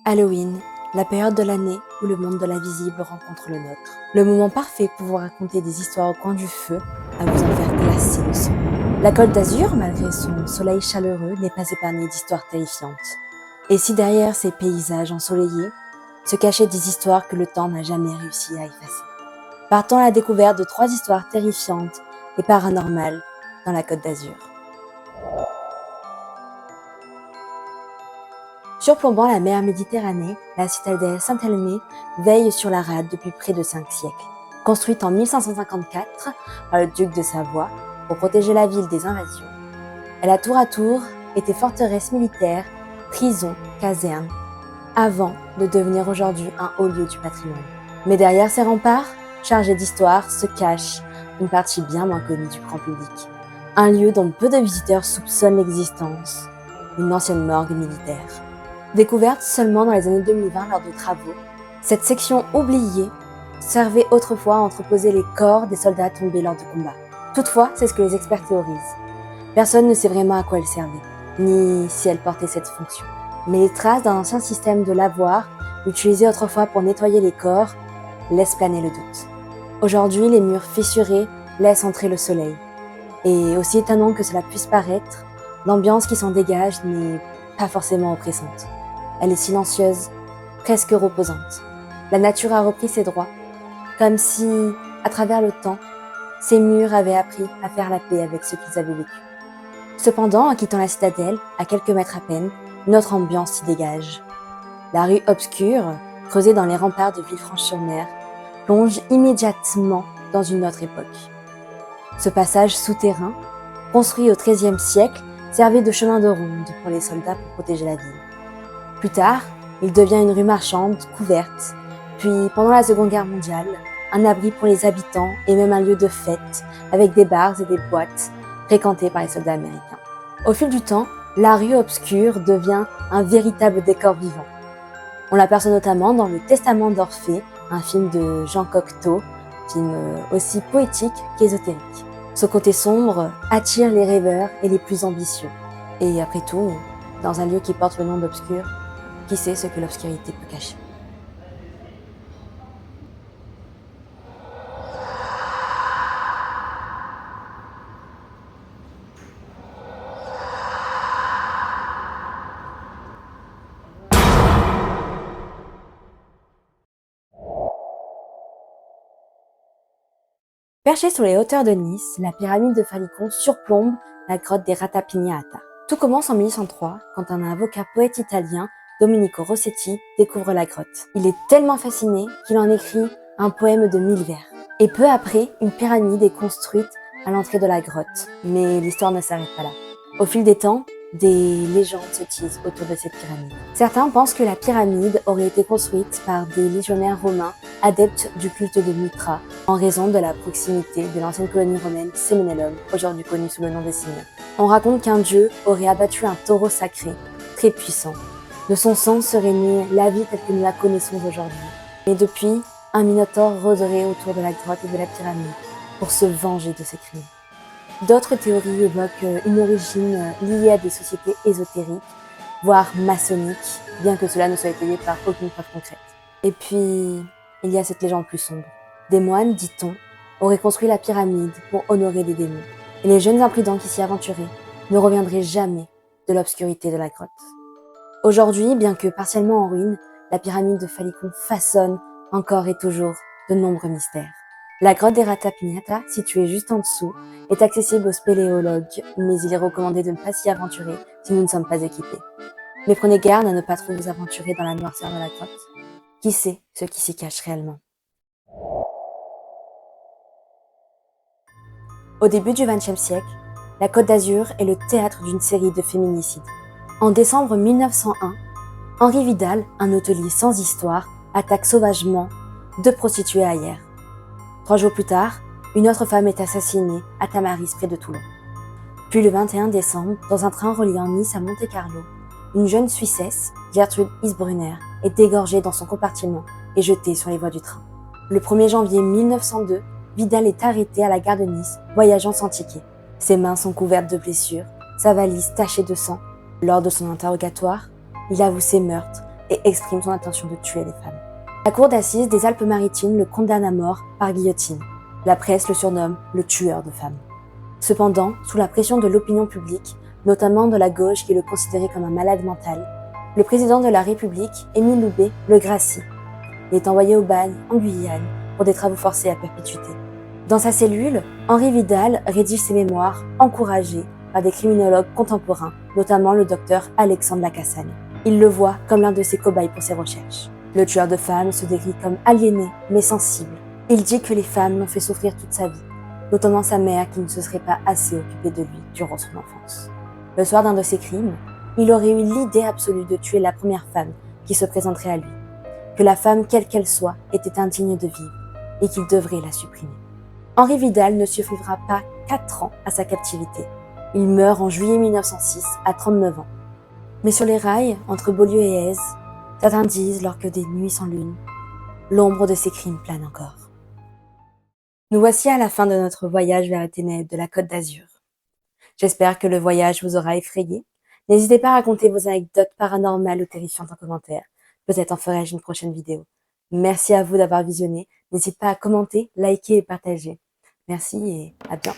Halloween, la période de l'année où le monde de l'invisible rencontre le nôtre. Le moment parfait pour vous raconter des histoires au coin du feu, à vous en faire glacer le sang. La Côte d'Azur, malgré son soleil chaleureux, n'est pas épargnée d'histoires terrifiantes. Et si derrière ces paysages ensoleillés se cachaient des histoires que le temps n'a jamais réussi à effacer. Partons à la découverte de 3 histoires terrifiantes et paranormales dans la Côte d'Azur. Surplombant la mer Méditerranée, la citadelle Saint-Elmé veille sur la rade depuis près de 5 siècles. Construite en 1554 par le duc de Savoie pour protéger la ville des invasions, elle a tour à tour été forteresse militaire, prison, caserne, avant de devenir aujourd'hui un haut lieu du patrimoine. Mais derrière ces remparts, chargés d'histoire, se cache une partie bien moins connue du grand public. Un lieu dont peu de visiteurs soupçonnent l'existence, une ancienne morgue militaire. Découverte seulement dans les années 2020 lors de travaux, cette section oubliée servait autrefois à entreposer les corps des soldats tombés lors de combats. Toutefois, c'est ce que les experts théorisent. Personne ne sait vraiment à quoi elle servait, ni si elle portait cette fonction. Mais les traces d'un ancien système de lavoir, utilisé autrefois pour nettoyer les corps, laissent planer le doute. Aujourd'hui, les murs fissurés laissent entrer le soleil. Et aussi étonnant que cela puisse paraître, l'ambiance qui s'en dégage n'est pas forcément oppressante. Elle est silencieuse, presque reposante. La nature a repris ses droits, comme si, à travers le temps, ces murs avaient appris à faire la paix avec ce qu'ils avaient vécu. Cependant, en quittant la citadelle, à quelques mètres à peine, une autre ambiance s'y dégage. La rue obscure, creusée dans les remparts de Villefranche-sur-Mer, plonge immédiatement dans une autre époque. Ce passage souterrain, construit au XIIIe siècle, servait de chemin de ronde pour les soldats pour protéger la ville. Plus tard, il devient une rue marchande couverte, puis pendant la Seconde Guerre mondiale, un abri pour les habitants et même un lieu de fête avec des bars et des boîtes fréquentés par les soldats américains. Au fil du temps, la rue obscure devient un véritable décor vivant. On l'aperçoit notamment dans Le Testament d'Orphée, un film de Jean Cocteau, film aussi poétique qu'ésotérique. Ce côté sombre attire les rêveurs et les plus ambitieux. Et après tout, dans un lieu qui porte le nom d'obscur, qui sait ce que l'obscurité peut cacher? Perchée sur les hauteurs de Nice, la pyramide de Falicon surplombe la grotte des Ratapignata. Tout commence en 1803, quand un avocat poète italien, Domenico Rossetti, découvre la grotte. Il est tellement fasciné qu'il en écrit un poème de 1000 vers. Et peu après, une pyramide est construite à l'entrée de la grotte. Mais l'histoire ne s'arrête pas là. Au fil des temps, des légendes se tissent autour de cette pyramide. Certains pensent que la pyramide aurait été construite par des légionnaires romains adeptes du culte de Mitra, en raison de la proximité de l'ancienne colonie romaine Seminellum, aujourd'hui connue sous le nom des Cyniens. On raconte qu'un dieu aurait abattu un taureau sacré, très puissant. De son sang serait née la vie telle que nous la connaissons aujourd'hui. Et depuis, un minotaure rôderait autour de la grotte et de la pyramide pour se venger de ses crimes. D'autres théories évoquent une origine liée à des sociétés ésotériques, voire maçonniques, bien que cela ne soit étayé par aucune preuve concrète. Et puis, il y a cette légende plus sombre. Des moines, dit-on, auraient construit la pyramide pour honorer des démons. Et les jeunes imprudents qui s'y aventuraient ne reviendraient jamais de l'obscurité de la grotte. Aujourd'hui, bien que partiellement en ruine, la pyramide de Falicon façonne encore et toujours de nombreux mystères. La grotte des Ratapignata, située juste en dessous, est accessible aux spéléologues, mais il est recommandé de ne pas s'y aventurer si nous ne sommes pas équipés. Mais prenez garde à ne pas trop vous aventurer dans la noirceur de la grotte. Qui sait ce qui s'y cache réellement? Au début du XXe siècle, la Côte d'Azur est le théâtre d'une série de féminicides. En décembre 1901, Henri Vidal, un hôtelier sans histoire, attaque sauvagement 2 prostituées à Hyères. 3 jours plus tard, une autre femme est assassinée à Tamaris, près de Toulon. Puis le 21 décembre, dans un train reliant Nice à Monte-Carlo, une jeune Suissesse, Gertrude Isbrunner, est dégorgée dans son compartiment et jetée sur les voies du train. Le 1er janvier 1902, Vidal est arrêté à la gare de Nice, voyageant sans ticket. Ses mains sont couvertes de blessures, sa valise tachée de sang. Lors de son interrogatoire, il avoue ses meurtres, et exprime son intention de tuer les femmes. La cour d'assises des Alpes-Maritimes le condamne à mort par guillotine. La presse le surnomme le tueur de femmes. Cependant, sous la pression de l'opinion publique, notamment de la gauche qui le considérait comme un malade mental, le président de la République, Émile Loubet, le gracie. Il est envoyé au bagne, en Guyane, pour des travaux forcés à perpétuité. Dans sa cellule, Henri Vidal rédige ses mémoires, encouragé par des criminologues contemporains, notamment le docteur Alexandre Lacassagne. Il le voit comme l'un de ses cobayes pour ses recherches. Le tueur de femmes se décrit comme aliéné, mais sensible. Il dit que les femmes l'ont fait souffrir toute sa vie, notamment sa mère qui ne se serait pas assez occupée de lui durant son enfance. Le soir d'un de ses crimes, il aurait eu l'idée absolue de tuer la première femme qui se présenterait à lui, que la femme, quelle qu'elle soit, était indigne de vivre et qu'il devrait la supprimer. Henri Vidal ne survivra pas 4 ans à sa captivité. Il meurt en juillet 1906 à 39 ans. Mais sur les rails, entre Beaulieu et Èze, certains disent, lors que des nuits sans lune, l'ombre de ses crimes plane encore. Nous voici à la fin de notre voyage vers les ténèbres de la Côte d'Azur. J'espère que le voyage vous aura effrayé. N'hésitez pas à raconter vos anecdotes paranormales ou terrifiantes en commentaire. Peut-être en ferai-je une prochaine vidéo. Merci à vous d'avoir visionné. N'hésitez pas à commenter, liker et partager. Merci et à bientôt.